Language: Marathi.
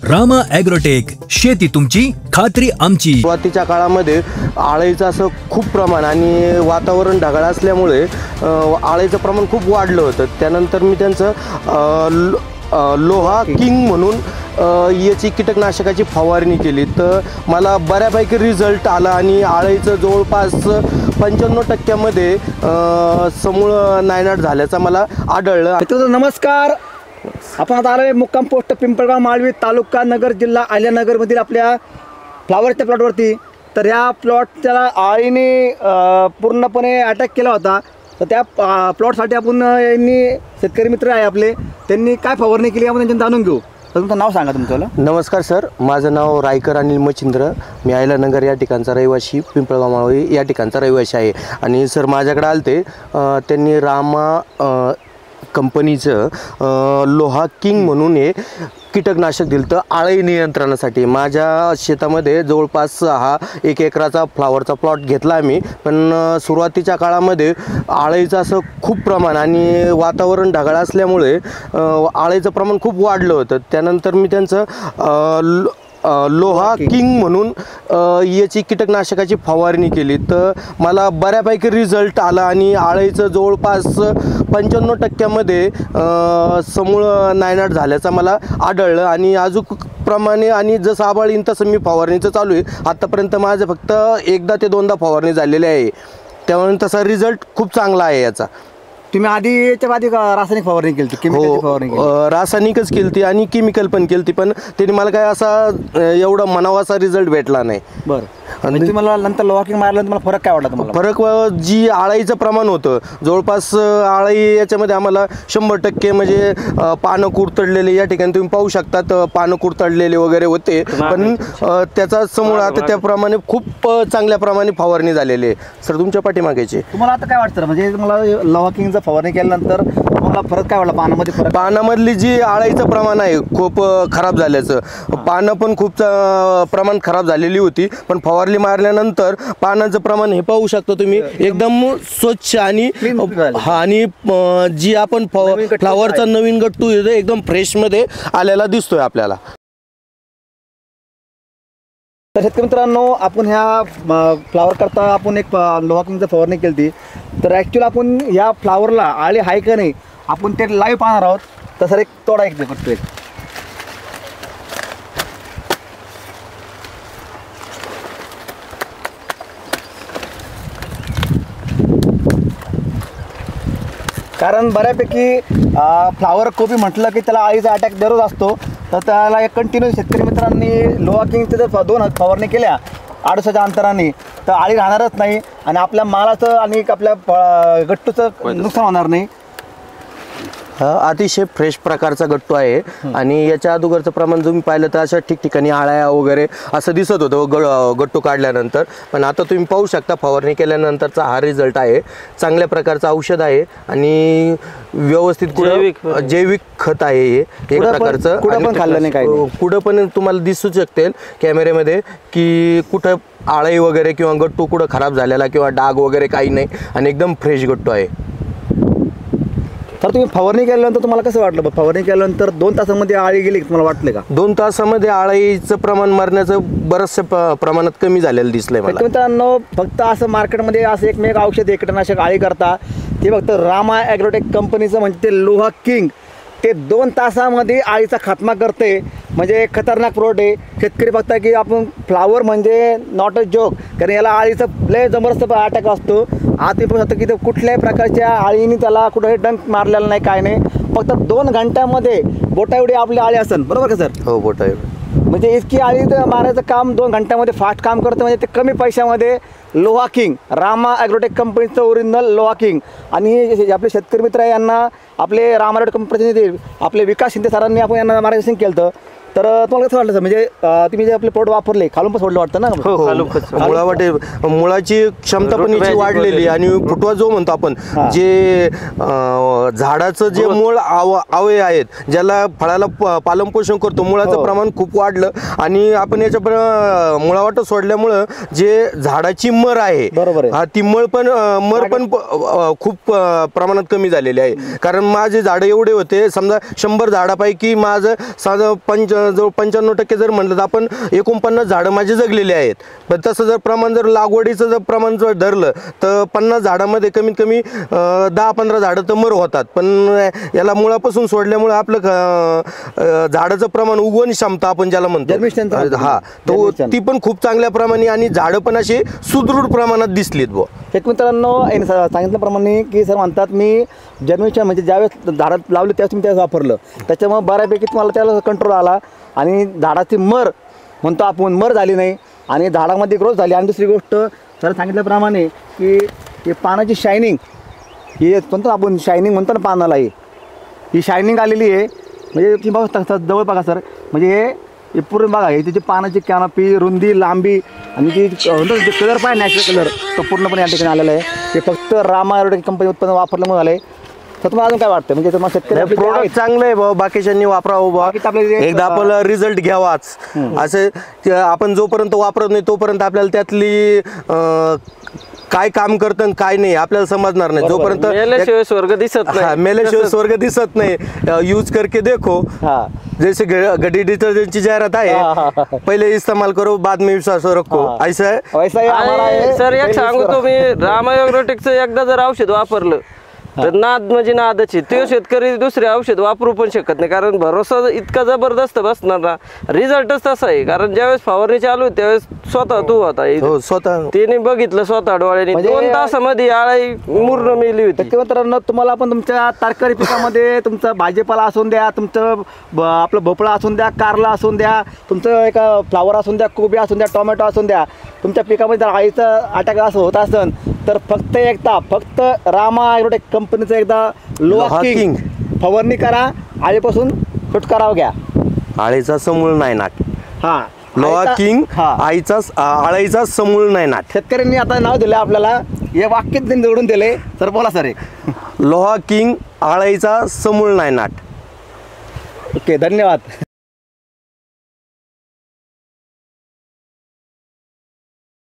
रामा ॲग्रोटेक, शेती तुमची खात्री आमची। सुरुवातीच्या काळामध्ये आळीचं असं खूप प्रमाण आणि वातावरण ढगाळ असल्यामुळे आळीचं प्रमाण खूप वाढलं होतं। त्यानंतर मी त्यांचं लोहा किंग म्हणून याची कीटकनाशकाची फवारणी केली, तर मला बऱ्यापैकी रिझल्ट आला आणि आळीचं जवळपास 95% समूळ नायनाट झाल्याचं मला आढळलं। नमस्कार, आपण आता आलोय मुक्काम पोस्ट पिंपळगाव माळवी, तालुका नगर, जिल्हा अहिल्यानगरमधील आपल्या फ्लावरच्या प्लॉटवरती। तर या प्लॉटच्या आळीने पूर्णपणे अटॅक केला होता, तर त्या प्लॉटसाठी आपण यांनी शेतकरी मित्र आहे आपले, त्यांनी काय फवारणी केली आपण त्यांच्यात जाणून घेऊ। तर तुमचं नाव सांगा तुमचं। नमस्कार सर, माझं नाव रायकर अनिल मच्छिंद्र, मी अहिल्यानगर या ठिकाणचा रहिवासी, पिंपळगाव माळवी या ठिकाणचा रहिवासी आहे। आणि सर माझ्याकडे आलते, त्यांनी रामा कंपनीचं लोहा किंग म्हणून हे कीटकनाशक दिलं तर आळी नियंत्रणासाठी। माझ्या शेतामध्ये जवळपास हा 1 एकराचा फ्लावरचा प्लॉट घेतला आम्ही, पण सुरुवातीच्या काळामध्ये आळीचं असं खूप प्रमाण आणि वातावरण ढगाळ असल्यामुळे आळीचं प्रमाण खूप वाढलं होतं। त्यानंतर मी त्यांचं लोहा किंग म्हणून याची कीटकनाशकाची फवारणी केली, तर मला बऱ्यापैकी रिझल्ट आला आणि आळीचं जवळपास 95% समूळ नायनाट झाल्याचं मला आढळलं। आणि अजून प्रमाणे आणि जसं आबाळ येईन तसं मी फवारणीचं चालू आहे। आत्तापर्यंत माझं फक्त 1दा ते 2दा फवारणी झालेली आहे, त्यामुळे तसा रिझल्ट खूप चांगला आहे याचा। तुम्ही आधीच्या आधी रासायनिक फवारणी केली, केमिकल फवारणी केली? रासायनिकच केली आणि केमिकल पण केली, पण त्यांनी मला काय असा एवढा मनावाचा रिझल्ट भेटला नाही। बरं, आणि तुम्हाला नंतर लोहा किंग मारल्यानंतर मला फरक काय वाटला तुम्हाला? फरक जी आळीचं प्रमाण होतं, जवळपास आळी याच्यामध्ये आम्हाला 100% म्हणजे पानं कुरतडलेले, या ठिकाणी तुम्ही पाहू शकतात पानं कुरतडलेले वगैरे होते, पण त्याचा समूळ आता त्याप्रमाणे खूप चांगल्या प्रमाणे फवारणी झालेली आहे। सर तुमच्या पाठीमागेचे तुम्हाला आता काय वाटतं, म्हणजे तुम्हाला लोहा किंगचं फवारणी केल्यानंतर तुम्हाला फरक काय वाटला पानामध्ये? फरक पानामधली जी आळीचं प्रमाण आहे खूप खराब झाल्याचं, पानं पण खूप प्रमाण खराब झालेली होती, पण फवारणी मारल्यानंतर पानाचं प्रमाण हे पाहू शकता तुम्ही, एकदम स्वच्छ आणि आणि जी आपण फ्लावरचा नवीन गट्टू एकदम फ्रेश मध्ये आलेला दिसतोय आपल्याला। तर शेतकरी मित्रांनो, आपण ह्या फ्लावर करता आपण एक लोहा किंगचं फवारणी केली, तर ॲक्च्युअली आपण या फ्लावरला आळी आहे का नाही आपण ते लाईव्ह पाहणार आहोत। तर सर एक तोडा एक करतो एक। कारण बऱ्यापैकी फ्लावर कोबी म्हटलं की त्याला आळीचा अटॅक दररोज असतो, तर त्याला एक कंटिन्यू शेतकरी मित्रांनी लोहा किंगचे जर 2 फवारणी केल्या 800च्या अंतराने, तर आळी राहणारच नाही आणि आपल्या मालाचं आणि आपल्या गट्टूचं नुकसान होणार नाही। अतिशय फ्रेश प्रकारचा गट्टू आहे आणि याच्या अगोदरचं प्रमाण तुम्ही पाहिलं तर अशा ठिकठिकाणी आळ्या वगैरे असं दिसत होतं गट्टू काढल्यानंतर, पण आता तुम्ही पाहू शकता फवारणी केल्यानंतरचा हा रिझल्ट आहे। चांगल्या प्रकारचं औषध आहे आणि व्यवस्थित जैविक खत आहे हे एक प्रकारचं। कुठं पण खाल्लं नाही, काय कुठं पण तुम्हाला दिसू शकते कॅमेऱ्यामध्ये की कुठं आळी वगैरे किंवा गट्टू कुठं खराब झालेला किंवा डाग वगैरे काही नाही आणि एकदम फ्रेश गट्टू आहे। तर तुम्ही फवारणी केल्यानंतर तुम्हाला कसं वाटलं? फवारणी केल्यानंतर 2 तासामध्ये आळी गेली तुम्हाला वाटले का? 2 तासामध्ये आळीचं प्रमाण मरण्याचं बरंचसं प्रमाणात कमी झालेलं दिसलंय मला। मित्रांनो, फक्त असं मार्केटमध्ये असं एकमेक औषध कीटकनाशक आळी करता, ते फक्त रामा ॲग्रोटेक कंपनीचं म्हणजे ते लोहा किंग, ते 2 तासामध्ये आळीचा खात्मा करते, म्हणजे खतरनाक प्रोडक्ट आहे। शेतकरी बघता की आपण फ्लावर म्हणजे नॉट अ जोक, कारण याला आळीचं लय जबरदस्त अटॅक असतो। आज ते फक्त की कुठल्याही प्रकारच्या आळीने त्याला कुठेही डंक मारलेला नाही, काय नाही, फक्त 2 घंट्यामध्ये बोटा एवढी आपली आळी असेल, बरोबर का सर? हो, बोटा एवढी, म्हणजे इतकी आळी मारायचं काम 2 घंट्यामध्ये फास्ट काम करतं, म्हणजे ते कमी पैशामध्ये लोहा किंग, रामा ॲग्रोटेक कंपनीचं ओरिजिनल लोहा किंग। आणि आपले शेतकरी मित्र यांना आपले रामा ॲग्रोटेक प्रतिनिधी आपले विकास शिंदे सरांनी आपण यांना मार्गदर्शन केलं होतं। तर तुम्हाला कसं वाटलं सर, म्हणजे तुम्ही जे आपले प्रोडक्ट वापरले खालून पण सोडलं वाटतं ना? मुळावाटे मुळाची क्षमता पण याची वाढलेली आणि फुटवा जो म्हणतो आपण, जे झाडाचं जे मूळ अवयव आहेत ज्याला फळाला पालनपोषण करतो, मुळाचं प्रमाण खूप वाढलं आणि आपण याच्या मुळावाट सोडल्यामुळं जे झाडाची मर आहे, बरोबर आहे, ती मर पण खूप प्रमाणात कमी झालेली आहे। कारण माझे झाडं एवढे होते, समजा 100 झाडापैकी माझं साधं जवळ 95% जर म्हणलं तर आपण 49 झाडं माझे जगलेले आहेत. पण तसं जर प्रमाण जर लागवडीचं जर प्रमाण जर धरलं तर 50 झाडामध्ये कमीत कमी 10-15 झाडं तर मर होतात. पण याला मुळापासून सोडल्यामुळे आपलं झाडाचं प्रमाण उगवण क्षमता आपण ज्याला Germination म्हणतो हा तो Germination. ती पण खूप चांगल्या प्रमाणे आणि झाडं पण अशी सुदृढ प्रमाणात दिसलीत बुवा. एक मित्रांनो यांनी सांगितल्याप्रमाणे की सर म्हणतात मी जर्मिनेशन म्हणजे ज्यावेळेस झाडं लावली त्यावेळेस मी त्यावेळेस वापरलं, त्याच्यामुळे बऱ्यापैकी तुम्हाला त्याला कंट्रोल आला आणि झाडाची मर म्हणतो आपण मर झाली नाही आणि झाडामध्ये ग्रोथ झाली. आणि दुसरी गोष्ट सर सांगितल्याप्रमाणे की हे पानाची शायनिंग ही म्हणतो आपण शायनिंग म्हणतो ना पानाला, ही शायनिंग आलेली आहे. म्हणजे तुम्ही बघा जवळ बघा सर, म्हणजे हे पूर्ण बघा हे त्याची पानाची कॅनॉपी रुंदी लांबी आणि ती म्हणतो जे कलर पाहिजे नॅचरल कलर तो पूर्णपणे या ठिकाणी आलेला आहे. ते फक्त रामा एग्रोटेक कंपनी उत्पन्न वापरल्यामुळे आलं आहे. तर तुम्हाला अजून काय वाटतं म्हणजे तुम्हाला शेतकरी प्रोडक्ट चांगलं आहे भाऊ, बाकीच्यांनी वापरावं बाकीचं आपलं बा, जे- एकदा आपल्याला रिझल्ट घ्यावाच असं आपण जोपर्यंत वापरत नाही तोपर्यंत आपल्याला त्यातली काय काम करतं आणि काय नाही आपल्याला समजणार नाही. जोपर्यंत मेल्याशिवाय स्वर्ग दिसत नाही. मेल्याशिवाय स्वर्ग दिसत नाही. यूज करके देखो, हां जैसे गड्डी डिटर्जेंटची जाहिरात आहे, पहिले इस्तेमाल करो बाद में विश्वास रखो, ऐसा है. वैसा ही आम्हाला आणि आहे. सर एक सांगतो मी, रामा एग्रोटेकचं एकदा जर औषध वापरलं तर नाद म्हणजे नादच आहे. ते शेतकरी दुसरे औषध वापरू पण शकत नाही, कारण भरोसा इतका जबरदस्त बसणार ना, रिझल्टच तसा आहे. कारण ज्यावेळेस फवारणी चालू आहे त्यावेळेस स्वतः तू होता हो स्वतः तिने बघितलं स्वतः डोळ्याने, म्हणजे 2 तासामध्ये आळी मूर्ण मेली होती. तर मित्रांनो तुम्हाला पण तुमच्या तरकारी पिकामध्ये तुमचं भाजीपाला असून द्या, तुमचं आपलं भोपळा असून द्या, कारला असून द्या, तुमचं एक फ्लावर असून द्या, कोबी असून द्या, टोमॅटो असून द्या, तुमच्या पिकामध्ये जर आळीचं अटॅक असं होत असेल तर फक्त रामा एग्रोटेक कंपनीचं एकदा लोहा किंग फवारणी करा, आळीपासून सुटकारा घ्या. आळीचा समूळ नाही नाट. हा लोहा किंग हा आळीचा समूळ नाही नाट. शेतकऱ्यांनी आता नाव दिलं आपल्याला, हे वाक्य त्यांनी जोडून दिले. सर बोला सर एक. लोहा किंग आळीचा समूळ नाही नाट. ओके धन्यवाद.